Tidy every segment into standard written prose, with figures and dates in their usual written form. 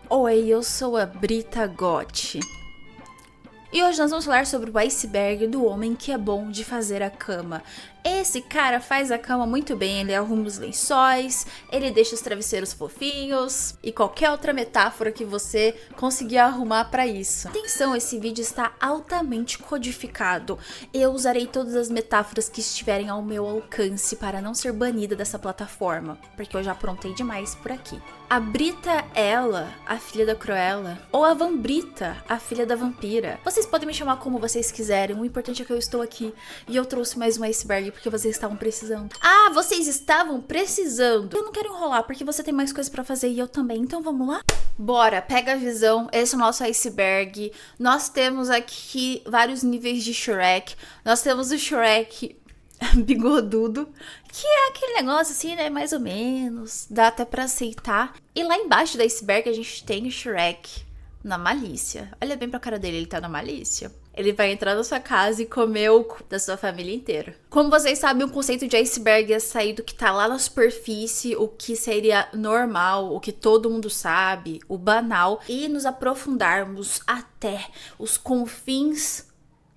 Oi, eu sou a Brita Gotti. E hoje nós vamos falar sobre o iceberg do homem que é bom de fazer a cama. Esse cara faz a cama muito bem, ele arruma os lençóis, ele deixa os travesseiros fofinhos e qualquer outra metáfora que você conseguir arrumar para isso. Atenção, esse vídeo está altamente codificado. Eu usarei todas as metáforas que estiverem ao meu alcance para não ser banida dessa plataforma, porque eu já aprontei demais por aqui. A Brita, ela, a filha da Cruella, ou a Vambrita, a filha da vampira. Vocês podem me chamar como vocês quiserem, o importante é que eu estou aqui e eu trouxe mais um iceberg porque vocês estavam precisando. Ah, vocês estavam precisando! Eu não quero enrolar porque você tem mais coisas pra fazer e eu também, então vamos lá? Bora, pega a visão, esse é o nosso iceberg. Nós temos aqui vários níveis de Shrek. Nós temos o Shrek bigodudo, que é aquele negócio assim, né, mais ou menos, dá até pra aceitar. E lá embaixo do iceberg a gente tem o Shrek na malícia. Olha bem pra cara dele, ele tá na malícia. Ele vai entrar na sua casa e comer o cu da sua família inteira. Como vocês sabem, o conceito de iceberg é sair do que tá lá na superfície, o que seria normal, o que todo mundo sabe, o banal, e nos aprofundarmos até os confins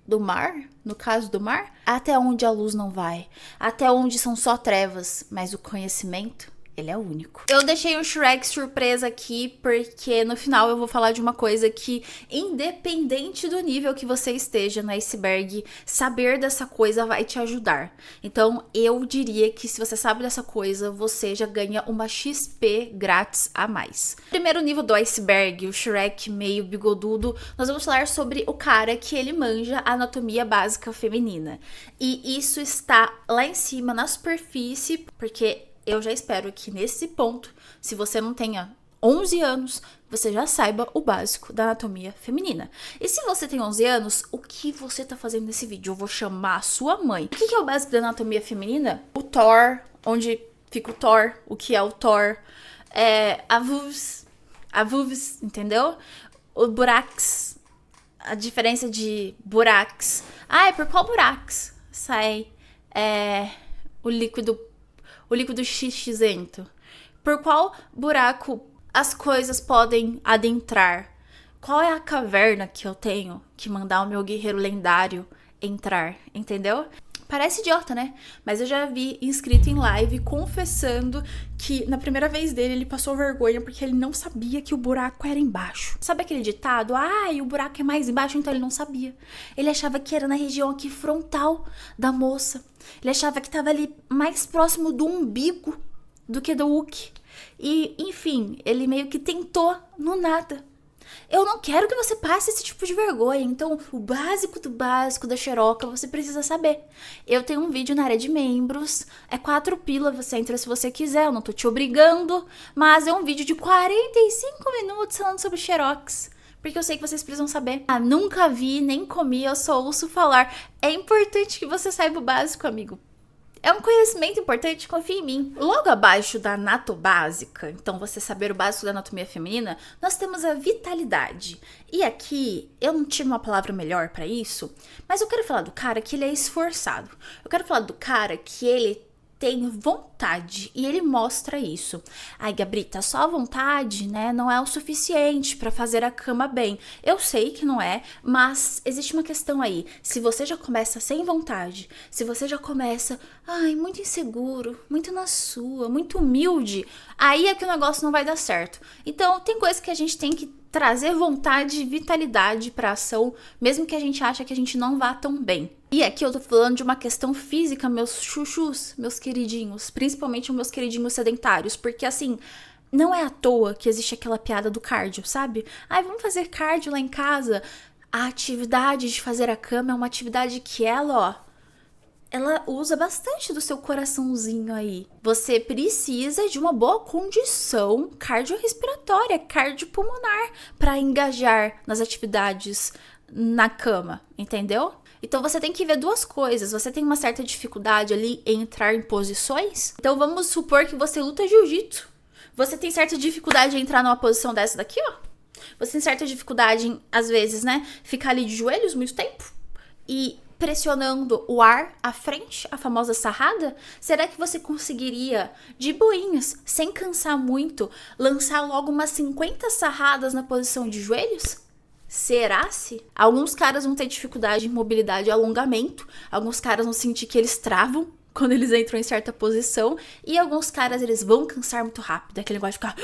do mar, no caso do mar, até onde a luz não vai, até onde são só trevas, mas o conhecimento, ele é único. Eu deixei o Shrek surpresa aqui porque no final eu vou falar de uma coisa que, independente do nível que você esteja no iceberg, saber dessa coisa vai te ajudar. Então eu diria que se você sabe dessa coisa, você já ganha uma XP grátis a mais. Primeiro nível do iceberg, o Shrek meio bigodudo, nós vamos falar sobre o cara que ele manja a anatomia básica feminina. E isso está lá em cima, na superfície, porque eu já espero que nesse ponto, se você não tenha 11 anos, você já saiba o básico da anatomia feminina. E se você tem 11 anos, o que você tá fazendo nesse vídeo? Eu vou chamar a sua mãe. O que é o básico da anatomia feminina? O Thor, onde fica o Thor, o que é o Thor, a vulvs, entendeu? O burax, a diferença de burax. Ah, por qual burax sai o líquido xixizento? Por qual buraco as coisas podem adentrar? Qual é a caverna que eu tenho que mandar o meu guerreiro lendário entrar? Entendeu? Parece idiota, né? Mas eu já vi inscrito em live confessando que na primeira vez dele ele passou vergonha porque ele não sabia que o buraco era embaixo. Sabe aquele ditado? O buraco é mais embaixo, então ele não sabia. Ele achava que era na região aqui frontal da moça. Ele achava que estava ali mais próximo do umbigo do que do uke. E, enfim, ele meio que tentou no nada. Eu não quero que você passe esse tipo de vergonha. Então, o básico do básico da xeroca você precisa saber. Eu tenho um vídeo na área de membros. É 4 pila, você entra se você quiser. Eu não tô te obrigando. Mas é um vídeo de 45 minutos falando sobre xerox. Porque eu sei que vocês precisam saber. Nunca vi, nem comi, eu só ouço falar. É importante que você saiba o básico, amigo. É um conhecimento importante, confia em mim. Logo abaixo da anatobásica, então você saber o básico da anatomia feminina, nós temos a vitalidade. E aqui, eu não tive uma palavra melhor pra isso, mas eu quero falar do cara que ele é esforçado. Eu quero falar do cara que ele tem vontade e ele mostra isso. Ai, Gabrita, só a vontade, né, não é o suficiente pra fazer a cama bem. Eu sei que não é, mas existe uma questão aí. Se você já começa sem vontade, se você já começa, muito inseguro, muito na sua, muito humilde, aí é que o negócio não vai dar certo. Então, tem coisas que a gente tem que trazer vontade e vitalidade pra ação, mesmo que a gente ache que a gente não vá tão bem. E aqui eu tô falando de uma questão física, meus chuchus, meus queridinhos, principalmente os meus queridinhos sedentários, porque assim, não é à toa que existe aquela piada do cardio, sabe? Vamos fazer cardio lá em casa. A atividade de fazer a cama é uma atividade que ela usa bastante do seu coraçãozinho aí. Você precisa de uma boa condição cardiorrespiratória, cardiopulmonar para engajar nas atividades na cama, entendeu? Então você tem que ver duas coisas. Você tem uma certa dificuldade ali em entrar em posições. Então vamos supor que você luta jiu-jitsu. Você tem certa dificuldade em entrar numa posição dessa daqui, ó. Você tem certa dificuldade em, às vezes, né, ficar ali de joelhos muito tempo. E pressionando o ar à frente, a famosa sarrada? Será que você conseguiria, de boinhas, sem cansar muito, lançar logo umas 50 sarradas na posição de joelhos? Será-se? Alguns caras vão ter dificuldade em mobilidade e alongamento, alguns caras vão sentir que eles travam quando eles entram em certa posição, e alguns caras, eles vão cansar muito rápido, aquele negócio de ficar...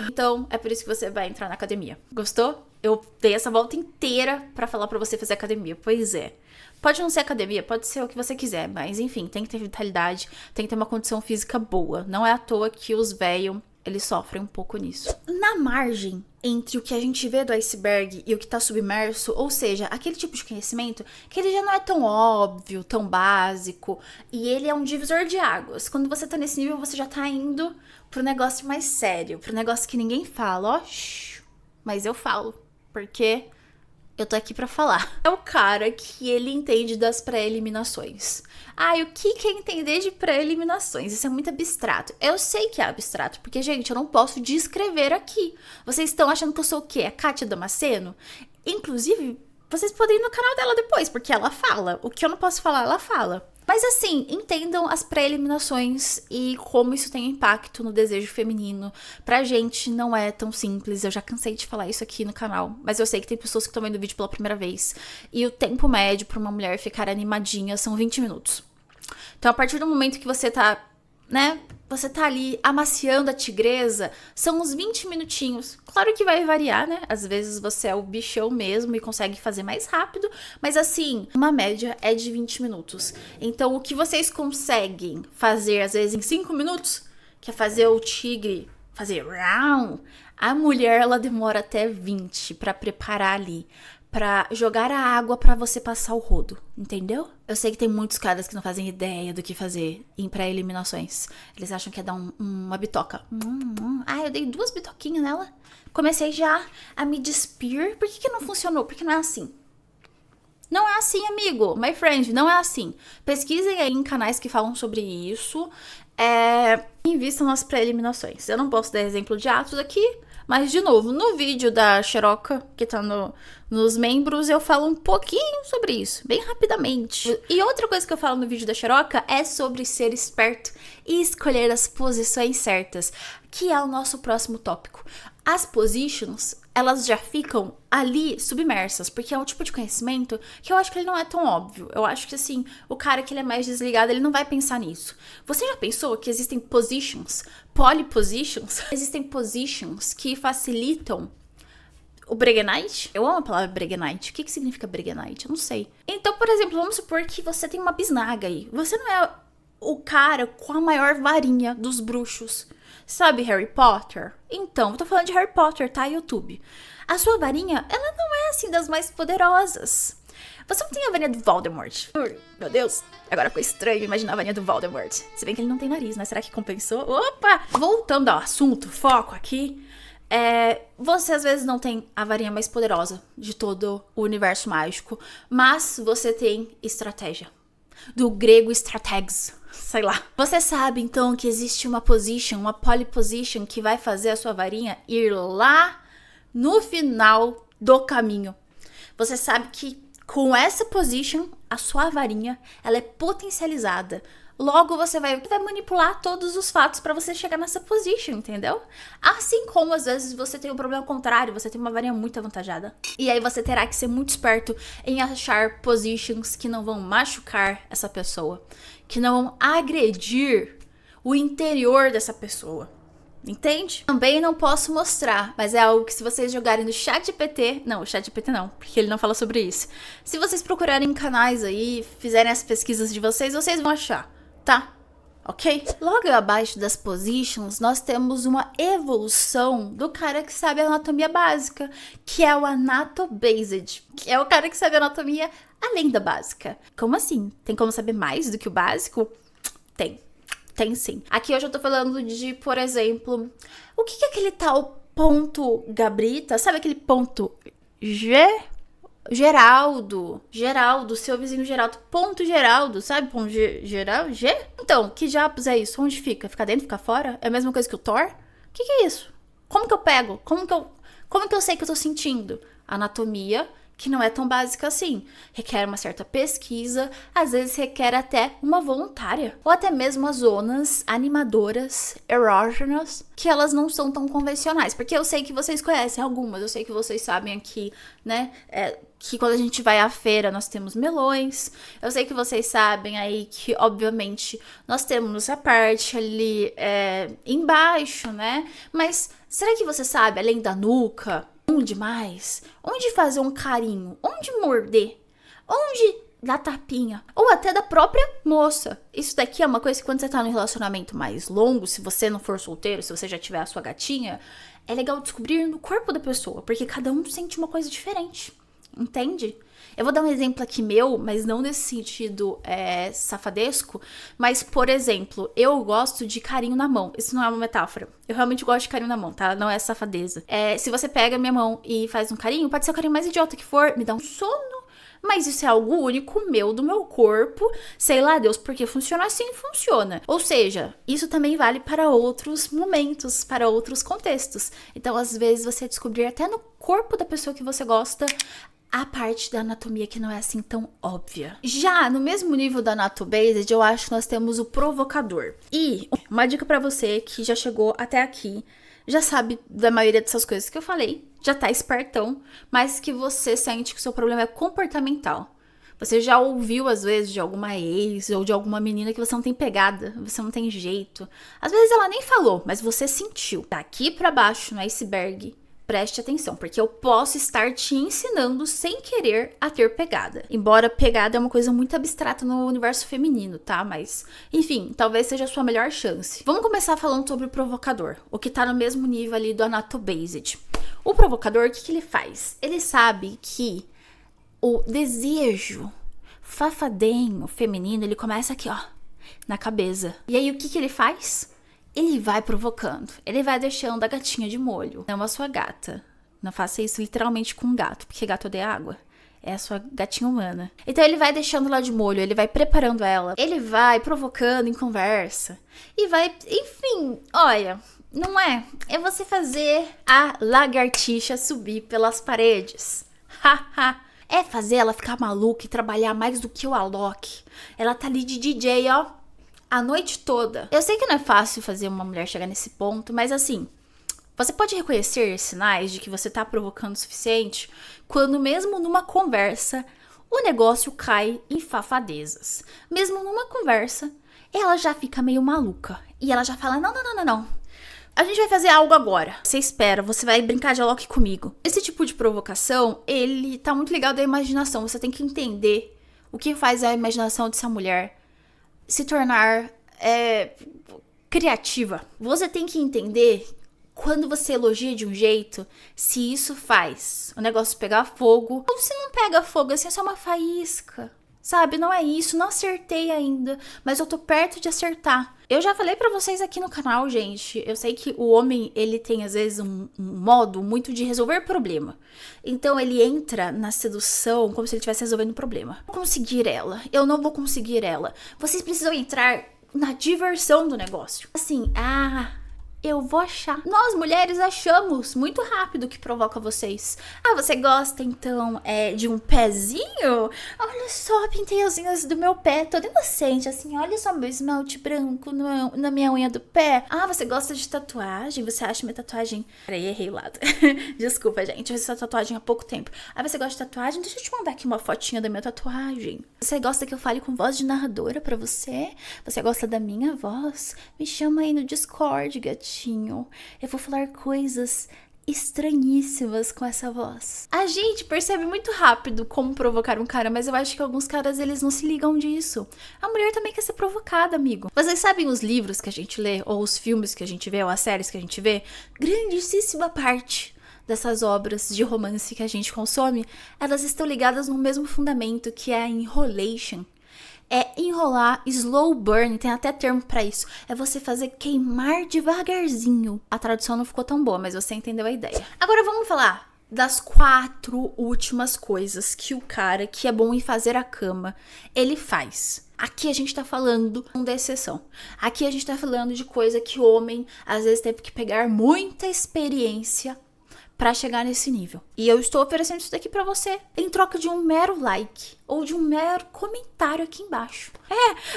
Então, é por isso que você vai entrar na academia. Gostou? Eu dei essa volta inteira pra falar pra você fazer academia. Pois é. Pode não ser academia, pode ser o que você quiser, mas enfim, tem que ter vitalidade, tem que ter uma condição física boa. Não é à toa que os velhos, eles sofrem um pouco nisso. Na margem entre o que a gente vê do iceberg e o que tá submerso, ou seja, aquele tipo de conhecimento que ele já não é tão óbvio, tão básico, e ele é um divisor de águas. Quando você tá nesse nível, você já tá indo pro negócio mais sério, pro negócio que ninguém fala, ó, mas eu falo, porque eu tô aqui pra falar. É o cara que ele entende das pré-eliminações. O que é entender de pré-eliminações? Isso é muito abstrato. Eu sei que é abstrato, porque, gente, eu não posso descrever aqui. Vocês estão achando que eu sou o quê? A Kátia Damasceno? Inclusive, vocês podem ir no canal dela depois, porque ela fala. O que eu não posso falar, ela fala. Mas assim, entendam as pré-eliminações e como isso tem impacto no desejo feminino. Pra gente não é tão simples, eu já cansei de falar isso aqui no canal, mas eu sei que tem pessoas que estão vendo o vídeo pela primeira vez. E o tempo médio pra uma mulher ficar animadinha são 20 minutos. Então a partir do momento que você tá, você tá ali amaciando a tigresa, são uns 20 minutinhos. Claro que vai variar, né? Às vezes você é o bichão mesmo e consegue fazer mais rápido, mas assim, uma média é de 20 minutos. Então o que vocês conseguem fazer, às vezes, em 5 minutos, que é fazer o tigre fazer round, a mulher, ela demora até 20 pra preparar ali, pra jogar a água pra você passar o rodo, entendeu? Eu sei que tem muitos caras que não fazem ideia do que fazer em pré-eliminações. Eles acham que é dar uma bitoca. Eu dei 2 bitoquinhas nela. Comecei já a me despir. Por que não funcionou? Porque não é assim. Não é assim, amigo. My friend, não é assim. Pesquisem aí em canais que falam sobre isso. Invistam nas pré-eliminações. Eu não posso dar exemplo de atos aqui, mas, de novo, no vídeo da Xeroca, que tá nos membros, eu falo um pouquinho sobre isso, bem rapidamente. E outra coisa que eu falo no vídeo da Xeroca é sobre ser esperto e escolher as posições certas, que é o nosso próximo tópico. As positions, elas já ficam ali submersas, porque é um tipo de conhecimento que eu acho que ele não é tão óbvio. Eu acho que, assim, o cara que ele é mais desligado, ele não vai pensar nisso. Você já pensou que existem positions, polypositions? Existem positions que facilitam o Breguenite? Eu amo a palavra Breguenite. O que significa Breguenite? Eu não sei. Então, por exemplo, vamos supor que você tem uma bisnaga aí. Você não é o cara com a maior varinha dos bruxos. Sabe Harry Potter? Então, eu tô falando de Harry Potter, tá, YouTube? A sua varinha, ela não é, assim, das mais poderosas. Você não tem a varinha do Voldemort. Meu Deus, agora ficou estranho imaginar a varinha do Voldemort. Se bem que ele não tem nariz, né? Será que compensou? Opa! Voltando ao assunto, foco aqui. Você às vezes não tem a varinha mais poderosa de todo o universo mágico, mas você tem estratégia. Do grego strategs, sei lá. Você sabe então que existe uma position, uma polyposition que vai fazer a sua varinha ir lá no final do caminho. Você sabe que com essa position, a sua varinha, ela é potencializada. Logo, você vai manipular todos os fatos pra você chegar nessa position, entendeu? Assim como, às vezes, você tem um problema contrário, você tem uma varinha muito avantajada. E aí você terá que ser muito esperto em achar positions que não vão machucar essa pessoa, que não vão agredir o interior dessa pessoa. Entende? Também não posso mostrar, mas é algo que se vocês jogarem no ChatGPT... Não, o ChatGPT não, porque ele não fala sobre isso. Se vocês procurarem em canais aí, fizerem as pesquisas de vocês, vocês vão achar, tá? Ok? Logo abaixo das positions, nós temos uma evolução do cara que sabe a anatomia básica, que é o Anatobased, que é o cara que sabe a anatomia além da básica. Como assim? Tem como saber mais do que o básico? Tem sim. Aqui hoje eu tô falando de, por exemplo, o que é aquele tal ponto Gabrita? Sabe aquele ponto Geraldo, seu vizinho Geraldo, ponto Geraldo, sabe? Ponto Geraldo, G? Então, que diabos é isso? Onde fica? Fica dentro, fica fora? É a mesma coisa que o Thor? O que é isso? Como que eu pego? Como que eu sei que eu tô sentindo? Anatomia, que não é tão básica assim. Requer uma certa pesquisa, às vezes requer até uma voluntária. Ou até mesmo as zonas animadoras, erógenas, que elas não são tão convencionais. Porque eu sei que vocês conhecem algumas, eu sei que vocês sabem aqui, né, que quando a gente vai à feira nós temos melões. Eu sei que vocês sabem aí que, obviamente, nós temos a parte ali embaixo, né? Mas será que você sabe, além da nuca, onde mais? Onde fazer um carinho? Onde morder? Onde dar tapinha? Ou até da própria moça. Isso daqui é uma coisa que quando você tá num relacionamento mais longo, se você não for solteiro, se você já tiver a sua gatinha, é legal descobrir no corpo da pessoa, porque cada um sente uma coisa diferente. Entende? Eu vou dar um exemplo aqui meu, mas não nesse sentido safadesco. Mas, por exemplo, eu gosto de carinho na mão. Isso não é uma metáfora. Eu realmente gosto de carinho na mão, tá? Não é safadeza. Se você pega a minha mão e faz um carinho, pode ser o carinho mais idiota que for, me dá um sono. Mas isso é algo único meu, do meu corpo. Sei lá, Deus, porque funciona assim, funciona. Ou seja, isso também vale para outros momentos, para outros contextos. Então, às vezes, você descobrir até no corpo da pessoa que você gosta a parte da anatomia que não é assim tão óbvia. Já no mesmo nível da Anatobased, eu acho que nós temos o provocador. E uma dica pra você que já chegou até aqui, já sabe da maioria dessas coisas que eu falei, já tá espertão, mas que você sente que o seu problema é comportamental. Você já ouviu, às vezes, de alguma ex ou de alguma menina que você não tem pegada, você não tem jeito. Às vezes ela nem falou, mas você sentiu. Daqui pra baixo, no iceberg, preste atenção, porque eu posso estar te ensinando sem querer a ter pegada. Embora pegada é uma coisa muito abstrata no universo feminino, tá? Mas, enfim, talvez seja a sua melhor chance. Vamos começar falando sobre o provocador, o que tá no mesmo nível ali do Anatobased. O provocador, o que ele faz? Ele sabe que o desejo fafadenho feminino, ele começa aqui, ó, na cabeça. E aí, o que ele faz? Ele vai provocando, ele vai deixando a gatinha de molho. Não a sua gata. Não faça isso literalmente com um gato, porque gato odeia água. É a sua gatinha humana. Então ele vai deixando lá de molho, ele vai preparando ela. Ele vai provocando em conversa. E vai, enfim, olha, não é? É você fazer a lagartixa subir pelas paredes. Haha. É fazer ela ficar maluca e trabalhar mais do que o Alok. Ela tá ali de DJ, ó, a noite toda. Eu sei que não é fácil fazer uma mulher chegar nesse ponto, mas assim, você pode reconhecer sinais de que você tá provocando o suficiente quando mesmo numa conversa o negócio cai em safadezas. Mesmo numa conversa, ela já fica meio maluca e ela já fala, não. A gente vai fazer algo agora. Você espera, você vai brincar de Alok comigo. Esse tipo de provocação, ele tá muito ligado à imaginação. Você tem que entender o que faz a imaginação dessa mulher se tornar criativa. Você tem que entender quando você elogia de um jeito, se isso faz o negócio pegar fogo ou se não pega fogo, assim, é só uma faísca. Sabe, não é isso, não acertei ainda, mas eu tô perto de acertar. Eu já falei pra vocês aqui no canal, gente, eu sei que o homem, ele tem às vezes um modo muito de resolver problema. Então ele entra na sedução como se ele estivesse resolvendo um problema. Vou conseguir ela, eu não vou conseguir ela. Vocês precisam entrar na diversão do negócio. Assim, eu vou achar. Nós, mulheres, achamos muito rápido o que provoca vocês. Você gosta, então, de um pezinho? Olha só, pintei as unhas do meu pé, toda inocente, assim. Olha só meu esmalte branco na minha unha do pé. Você gosta de tatuagem? Você acha minha tatuagem... Peraí, errei o lado. Desculpa, gente, eu fiz essa tatuagem há pouco tempo. Você gosta de tatuagem? Deixa eu te mandar aqui uma fotinha da minha tatuagem. Você gosta que eu fale com voz de narradora pra você? Você gosta da minha voz? Me chama aí no Discord, gatinho. Eu vou falar coisas estranhíssimas com essa voz. A gente percebe muito rápido como provocar um cara, mas eu acho que alguns caras, eles não se ligam disso. A mulher também quer ser provocada, amigo. Vocês sabem os livros que a gente lê, ou os filmes que a gente vê, ou as séries que a gente vê? Grandíssima parte dessas obras de romance que a gente consome, elas estão ligadas no mesmo fundamento, que é a enrolation. É enrolar, slow burn, tem até termo pra isso. É você fazer queimar devagarzinho. A tradução não ficou tão boa, mas você entendeu a ideia. Agora vamos falar das 4 últimas coisas que o cara que é bom em fazer a cama, ele faz. Aqui a gente tá falando da exceção. Aqui a gente tá falando de coisa que o homem às vezes teve que pegar muita experiência pra chegar nesse nível. E eu estou oferecendo isso daqui pra você em troca de um mero like ou de um mero comentário aqui embaixo.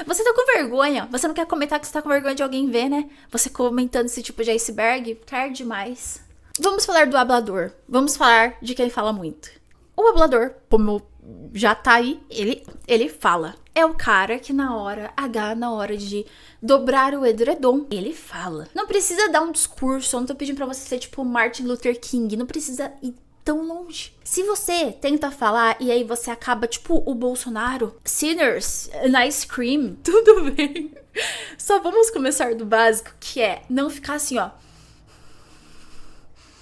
Você tá com vergonha, você não quer comentar que você tá com vergonha de alguém ver, né? Você comentando esse tipo de iceberg, quer demais. Vamos falar do hablador, vamos falar de quem fala muito. O hablador, como já tá aí, ele fala. É o cara que na hora H, na hora de dobrar o edredom, ele fala. Não precisa dar um discurso, eu não tô pedindo pra você ser tipo Martin Luther King, não precisa ir tão longe. Se você tenta falar e aí você acaba tipo o Bolsonaro, sinners, an ice cream, tudo bem. Só vamos começar do básico, que é não ficar assim, ó.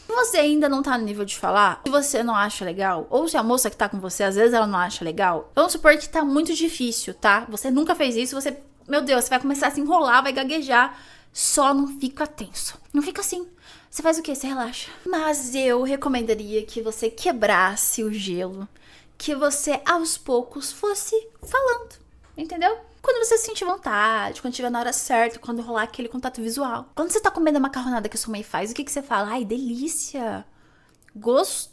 Se você ainda não tá no nível de falar, se você não acha legal, ou se a moça que tá com você, às vezes ela não acha legal, vamos supor que tá muito difícil, tá? Você nunca fez isso, você, meu Deus, você vai começar a se enrolar, vai gaguejar, só não fica tenso. Não fica assim. Você faz o quê? Você relaxa. Mas eu recomendaria que você quebrasse o gelo, que você aos poucos fosse falando, entendeu? Quando você se sentir vontade, quando estiver na hora certa, quando rolar aquele contato visual. Quando você tá comendo a macarronada que a sua mãe faz, o que você fala? Ai, delícia! Gostosa!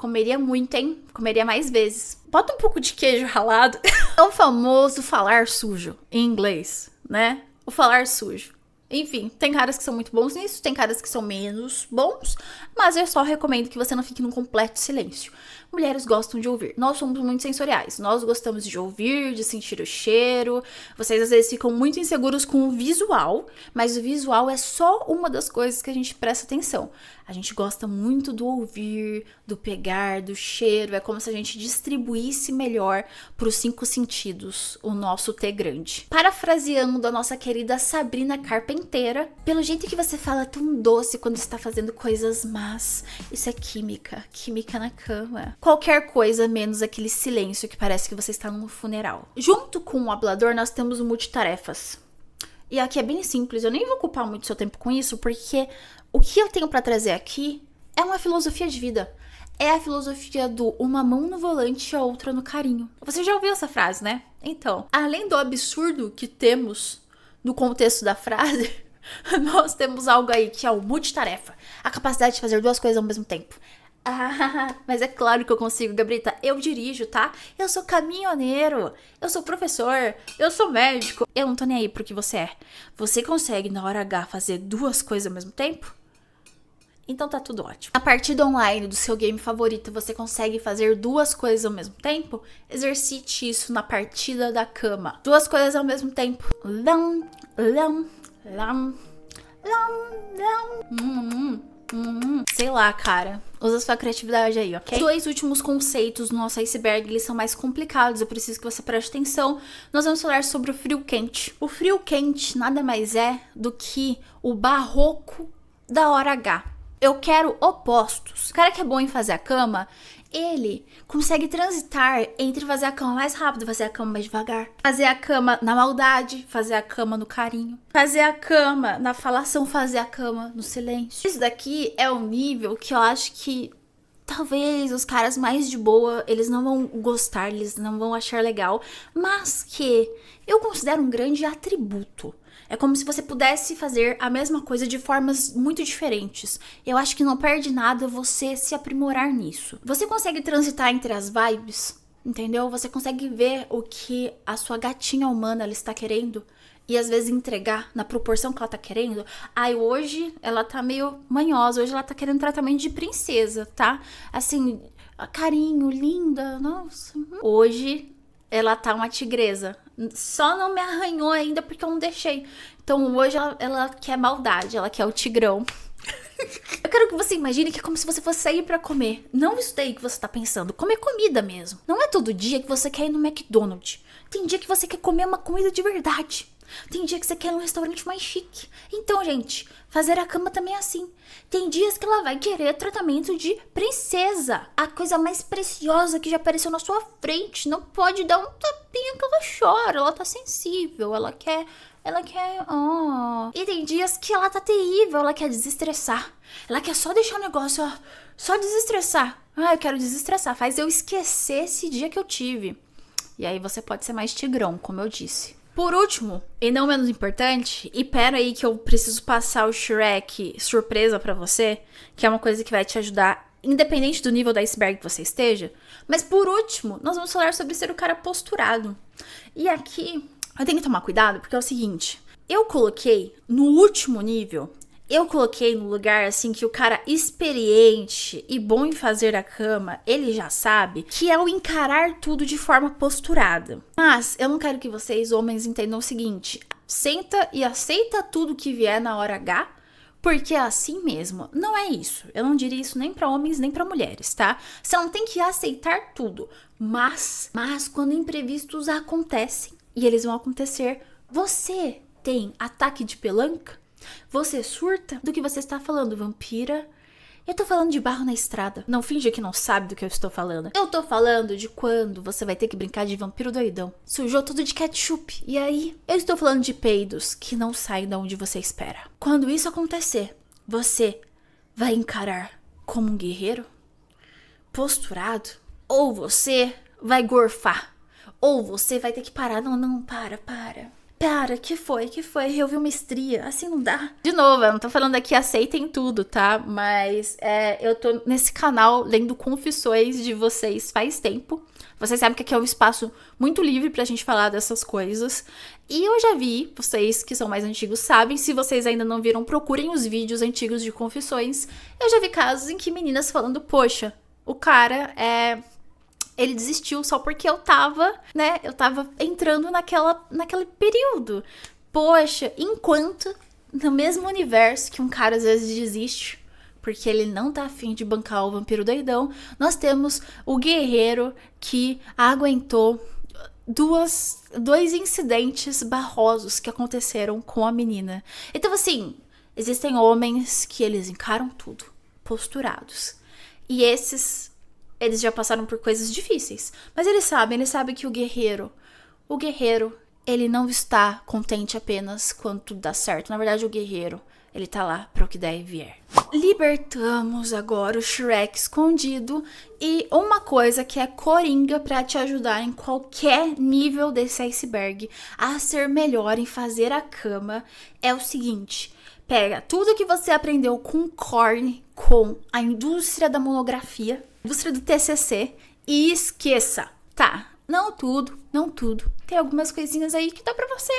Comeria muito, hein? Comeria mais vezes. Bota um pouco de queijo ralado. É o famoso falar sujo, em inglês, né? O falar sujo. Enfim, tem caras que são muito bons nisso, tem caras que são menos bons, mas eu só recomendo que você não fique num completo silêncio. Mulheres gostam de ouvir. Nós somos muito sensoriais. Nós gostamos de ouvir, de sentir o cheiro. Vocês às vezes ficam muito inseguros com o visual, mas o visual é só uma das coisas que a gente presta atenção. A gente gosta muito do ouvir, do pegar, do cheiro. É como se a gente distribuísse melhor para os 5 sentidos o nosso T grande. Parafraseando a nossa querida Sabrina Carpenteira, pelo jeito que você fala tão doce quando está fazendo coisas más. Isso é química. Química na cama. Qualquer coisa menos aquele silêncio que parece que você está num funeral. Junto com o hablador, nós temos o multitarefas. E aqui é bem simples, eu nem vou ocupar muito seu tempo com isso, porque o que eu tenho pra trazer aqui é uma filosofia de vida. É a filosofia do uma mão no volante e a outra no carinho. Você já ouviu essa frase, né? Então, além do absurdo que temos no contexto da frase, nós temos algo aí que é o multitarefa. A capacidade de fazer 2 coisas ao mesmo tempo. Mas é claro que eu consigo, Gabrita. Eu dirijo, tá? Eu sou caminhoneiro, eu sou professor, eu sou médico. Eu não tô nem aí pro que você é. Você consegue, na hora H, fazer 2 coisas ao mesmo tempo? Então tá tudo ótimo. Na partida online do seu game favorito, você consegue fazer 2 coisas ao mesmo tempo? Exercite isso na partida da cama. 2 coisas ao mesmo tempo. Lam, lam, lam, lam, lam. Sei lá, cara. Usa sua criatividade aí, ok? Os 2 últimos conceitos do nosso iceberg, eles são mais complicados. Eu preciso que você preste atenção. Nós vamos falar sobre o frio quente. O frio quente nada mais é do que o barroco da hora H. Eu quero opostos. O cara que é bom em fazer a cama, ele consegue transitar entre fazer a cama mais rápido, fazer a cama mais devagar. Fazer a cama na maldade, fazer a cama no carinho. Fazer a cama na falação, fazer a cama no silêncio. Isso daqui é um nível que eu acho que talvez os caras mais de boa, eles não vão gostar, eles não vão achar legal, mas que eu considero um grande atributo. É como se você pudesse fazer a mesma coisa de formas muito diferentes. Eu acho que não perde nada você se aprimorar nisso. Você consegue transitar entre as vibes, entendeu? Você consegue ver o que a sua gatinha humana ela está querendo e às vezes entregar na proporção que ela tá querendo. Ai, hoje ela tá meio manhosa, hoje ela tá querendo tratamento de princesa, tá? Assim, carinho, linda, nossa. Hoje ela tá uma tigresa. Só não me arranhou ainda porque eu não deixei. Então hoje ela quer maldade, ela quer o tigrão. Eu quero que você imagine que é como se você fosse sair pra comer. Não isso daí que você tá pensando, comer comida mesmo. Não é todo dia que você quer ir no McDonald's. Tem dia que você quer comer uma comida de verdade. Tem dia que você quer ir num restaurante mais chique. Então, gente, fazer a cama também é assim. Tem dias que ela vai querer tratamento de princesa. A coisa mais preciosa que já apareceu na sua frente. Não pode dar um tapinha que ela chora. Ela tá sensível. Ela quer... Oh. E tem dias que ela tá terrível. Ela quer desestressar. Ela quer só deixar o negócio, ó. Só desestressar. Ah, eu quero desestressar. Faz eu esquecer esse dia que eu tive. E aí você pode ser mais tigrão, como eu disse. Por último, e não menos importante, e pera aí que eu preciso passar o Shrek surpresa pra você, que é uma coisa que vai te ajudar, independente do nível do iceberg que você esteja. Mas por último, nós vamos falar sobre ser o cara posturado. E aqui, eu tenho que tomar cuidado, porque é o seguinte, eu coloquei no último nível, eu coloquei no lugar assim que o cara experiente e bom em fazer a cama, ele já sabe, que é o encarar tudo de forma posturada. Mas eu não quero que vocês, homens, entendam o seguinte, senta e aceita tudo que vier na hora H, porque é assim mesmo. Não é isso. Eu não diria isso nem pra homens, nem pra mulheres, tá? Você não tem que aceitar tudo. Mas quando imprevistos acontecem, e eles vão acontecer, você tem ataque de pelanca? Você surta? Do que você está falando, vampira? Eu tô falando de barro na estrada. Não finge que não sabe do que eu estou falando. Eu tô falando de quando você vai ter que brincar de vampiro doidão. Sujou tudo de ketchup. E aí? Eu estou falando de peidos que não saem da onde você espera. Quando isso acontecer, você vai encarar como um guerreiro? Posturado? Ou você vai gorfar? Ou você vai ter que parar? Não, para. Para, que foi? Eu vi uma estria, assim não dá. De novo, eu não tô falando aqui aceitem tudo, tá? Mas eu tô nesse canal lendo confissões de vocês faz tempo. Vocês sabem que aqui é um espaço muito livre pra gente falar dessas coisas. E eu já vi, vocês que são mais antigos sabem, se vocês ainda não viram, procurem os vídeos antigos de confissões. Eu já vi casos em que meninas falando, poxa, o cara ele desistiu só porque eu tava entrando naquele período. Poxa, enquanto no mesmo universo que um cara às vezes desiste, porque ele não tá afim de bancar o vampiro doidão, nós temos o guerreiro que aguentou dois incidentes barrosos que aconteceram com a menina. Então, assim, existem homens que eles encaram tudo, posturados. E eles já passaram por coisas difíceis. Mas eles sabem que o guerreiro, ele não está contente apenas quando tudo dá certo. Na verdade, o guerreiro, ele tá lá para o que der e vier. Libertamos agora o Shrek escondido. E uma coisa que é coringa para te ajudar em qualquer nível desse iceberg a ser melhor em fazer a cama é o seguinte: pega tudo que você aprendeu com Korn, com a indústria da monografia, indústria do TCC, e esqueça. Tá, não tudo. Tem algumas coisinhas aí que dá pra você.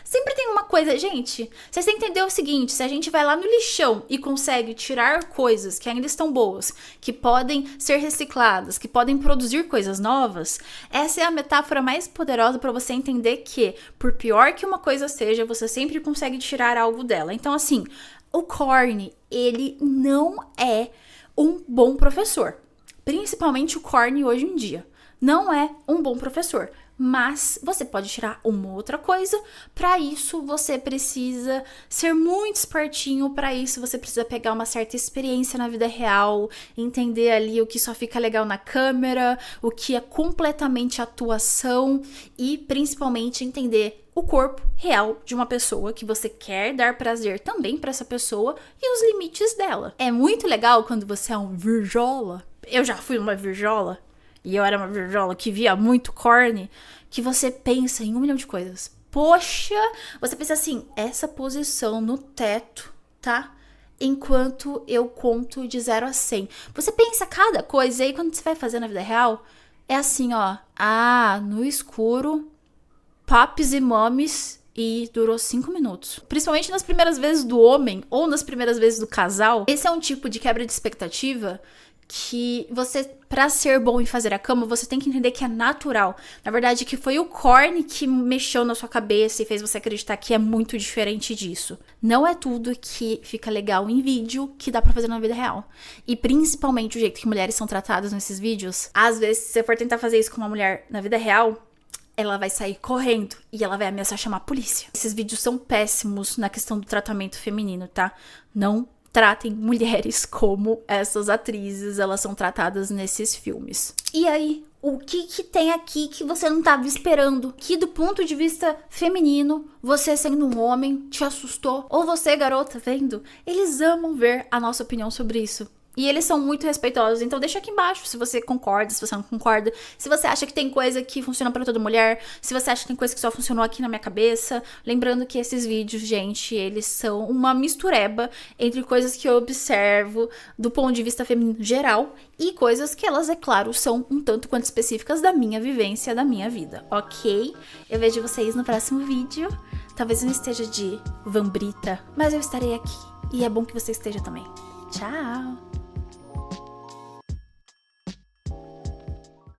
Sempre tem uma coisa, gente, vocês têm que entender o seguinte: se a gente vai lá no lixão e consegue tirar coisas que ainda estão boas, que podem ser recicladas, que podem produzir coisas novas, essa é a metáfora mais poderosa para você entender que, por pior que uma coisa seja, você sempre consegue tirar algo dela. Então, assim, o Korn, ele não é um bom professor. Principalmente o Korn hoje em dia. Não é um bom professor. Mas você pode tirar uma outra coisa. Para isso, você precisa ser muito espertinho. Para isso, você precisa pegar uma certa experiência na vida real, entender ali o que só fica legal na câmera, o que é completamente atuação e, principalmente, entender o corpo real de uma pessoa que você quer dar prazer também para essa pessoa e os limites dela. É muito legal quando você é um virjola. Eu já fui uma virjola. E eu era uma virjola que via muito Korn, que você pensa em 1 milhão de coisas. Poxa, você pensa assim, essa posição no teto, tá? Enquanto eu conto de 0 a 100. Você pensa cada coisa, e aí quando você vai fazer na vida real, é assim, ó. Ah, no escuro, papis e mames, e durou 5 minutos. Principalmente nas primeiras vezes do homem, ou nas primeiras vezes do casal. Esse é um tipo de quebra de expectativa que você, pra ser bom em fazer a cama, você tem que entender que é natural. Na verdade, que foi o Korn que mexeu na sua cabeça e fez você acreditar que é muito diferente disso. Não é tudo que fica legal em vídeo que dá pra fazer na vida real. E principalmente o jeito que mulheres são tratadas nesses vídeos. Às vezes, se você for tentar fazer isso com uma mulher na vida real, ela vai sair correndo e ela vai ameaçar chamar a polícia. Esses vídeos são péssimos na questão do tratamento feminino, tá? Não tratem mulheres como essas atrizes, elas são tratadas nesses filmes. E aí, o que tem aqui que você não estava esperando? Que do ponto de vista feminino, você sendo um homem, te assustou? Ou você, garota, vendo? Eles amam ver a nossa opinião sobre isso. E eles são muito respeitosos, então deixa aqui embaixo se você concorda, se você não concorda, se você acha que tem coisa que funciona pra toda mulher, se você acha que tem coisa que só funcionou aqui na minha cabeça. Lembrando que esses vídeos, gente, eles são uma mistureba entre coisas que eu observo do ponto de vista feminino geral e coisas que elas, é claro, são um tanto quanto específicas da minha vivência, da minha vida, ok? Eu vejo vocês no próximo vídeo. Talvez eu não esteja de vambrita, mas eu estarei aqui. E é bom que você esteja também. Tchau!